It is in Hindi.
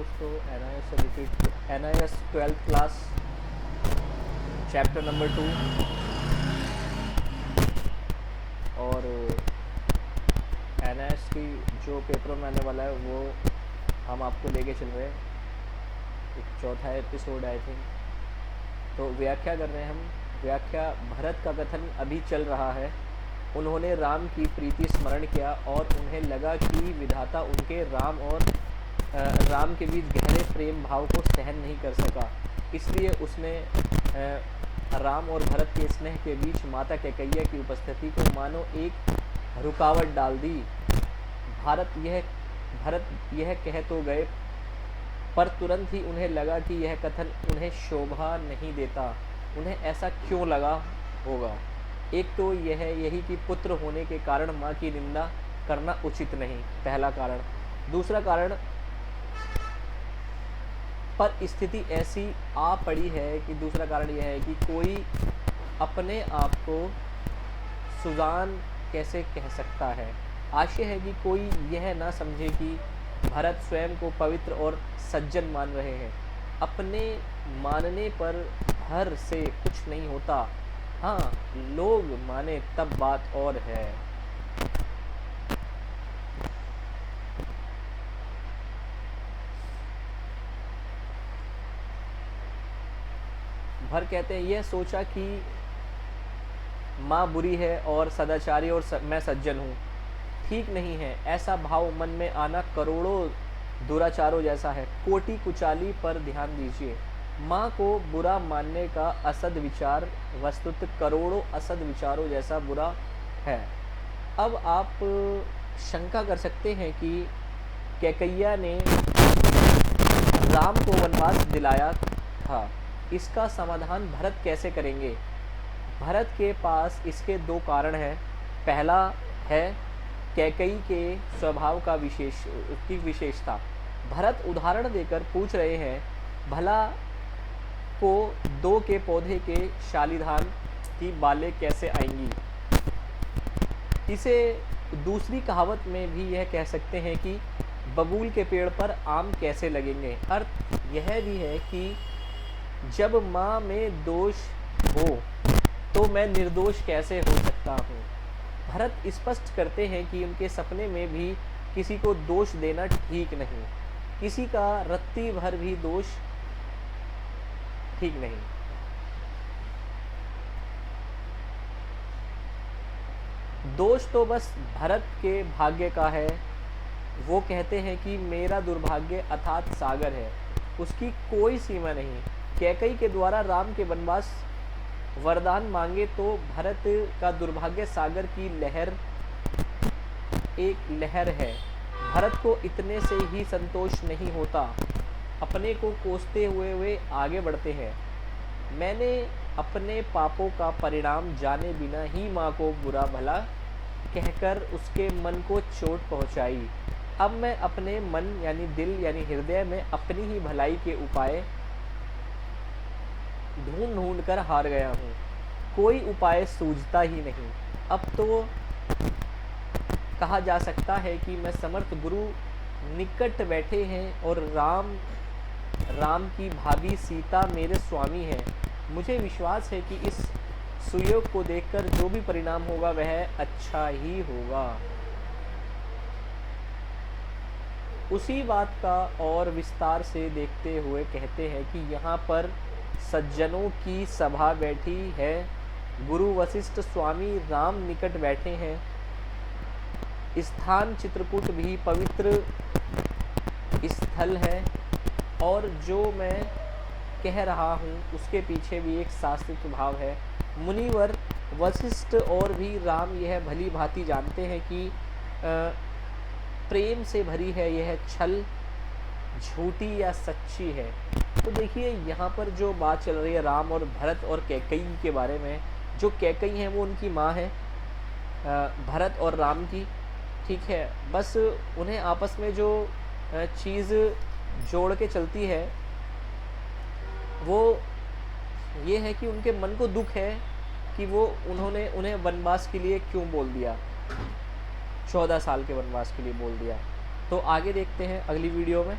दोस्तों, NIS 12th class chapter number 2 और NIS की जो पेपर में आने वाला है वो हम आपको लेके चल रहे हैं। एक चौथा एपिसोड आई थिंक। तो व्याख्या कर रहे हैं हम। व्याख्या, भरत का कथन अभी चल रहा है। उन्होंने राम की प्रीति स्मरण किया और उन्हें लगा कि विधाता उनके राम के बीच गहरे प्रेम भाव को सहन नहीं कर सका, इसलिए उसने राम और भरत के स्नेह के बीच माता कैकैया की उपस्थिति को मानो एक रुकावट डाल दी। भरत यह कह तो गए, पर तुरंत ही उन्हें लगा कि यह कथन उन्हें शोभा नहीं देता। उन्हें ऐसा क्यों लगा होगा? एक तो यही कि पुत्र होने के कारण माँ की निंदा करना उचित नहीं, पहला कारण। दूसरा कारण, पर स्थिति ऐसी आ पड़ी है कि दूसरा कारण यह है कि कोई अपने आप को सुजान कैसे कह सकता है। आशय है कि कोई यह ना समझे कि भरत स्वयं को पवित्र और सज्जन मान रहे हैं। अपने मानने पर भर से कुछ नहीं होता। हाँ, लोग माने तब बात और है। भर कहते हैं, यह सोचा कि माँ बुरी है और सदाचारी और मैं सज्जन हूँ। ठीक नहीं है। ऐसा भाव मन में आना करोड़ों दुराचारों जैसा है। कोटि कुचाली पर ध्यान दीजिए। माँ को बुरा मानने का असद विचार वस्तुतः करोड़ों असद विचारों जैसा बुरा है। अब आप शंका कर सकते हैं कि कैकैया ने राम को वनवास दिलाया था, इसका समाधान भरत कैसे करेंगे? भरत के पास इसके दो कारण हैं। पहला है कैकई के स्वभाव का उसकी विशेषता। भरत उदाहरण देकर पूछ रहे हैं, भला को दो के पौधे के शालीधान की बालें कैसे आएंगी? इसे दूसरी कहावत में भी यह कह सकते हैं कि बबूल के पेड़ पर आम कैसे लगेंगे। अर्थ यह भी है कि जब माँ में दोष हो तो मैं निर्दोष कैसे हो सकता हूँ। भरत स्पष्ट करते हैं कि उनके सपने में भी किसी को दोष देना ठीक नहीं, किसी का रत्ती भर भी दोष ठीक नहीं। दोष तो बस भरत के भाग्य का है। वो कहते हैं कि मेरा दुर्भाग्य अथात सागर है, उसकी कोई सीमा नहीं। कैकई के द्वारा राम के वनवास वरदान मांगे तो भरत का दुर्भाग्य सागर की एक लहर है। भरत को इतने से ही संतोष नहीं होता, अपने को कोसते हुए वे आगे बढ़ते हैं। मैंने अपने पापों का परिणाम जाने बिना ही माँ को बुरा भला कहकर उसके मन को चोट पहुँचाई। अब मैं अपने मन यानी दिल यानी हृदय में अपनी ही भलाई के उपाय ढूंढ कर हार गया हूँ। कोई उपाय सूझता ही नहीं। अब तो कहा जा सकता है कि मैं समर्थ गुरु निकट बैठे हैं और राम की भाभी सीता मेरे स्वामी हैं। मुझे विश्वास है कि इस सुयोग को देखकर जो भी परिणाम होगा वह अच्छा ही होगा। उसी बात का और विस्तार से देखते हुए कहते हैं कि यहाँ पर सज्जनों की सभा बैठी है। गुरु वशिष्ठ स्वामी राम निकट बैठे हैं। स्थान चित्रकूट भी पवित्र स्थल है और जो मैं कह रहा हूँ उसके पीछे भी एक शास्त्रीय भाव है। मुनिवर वशिष्ठ और भी राम यह भली भांति जानते हैं कि प्रेम से भरी है यह छल, झूठी या सच्ची है। तो देखिए यहाँ पर जो बात चल रही है राम और भरत और कैकई के बारे में। जो कैकई हैं वो उनकी माँ है भरत और राम की, ठीक है। बस उन्हें आपस में जो चीज़ जोड़ के चलती है वो ये है कि उनके मन को दुख है कि उन्होंने उन्हें वनवास के लिए क्यों बोल दिया, 14 साल के वनवास के लिए बोल दिया। तो आगे देखते हैं अगली वीडियो में।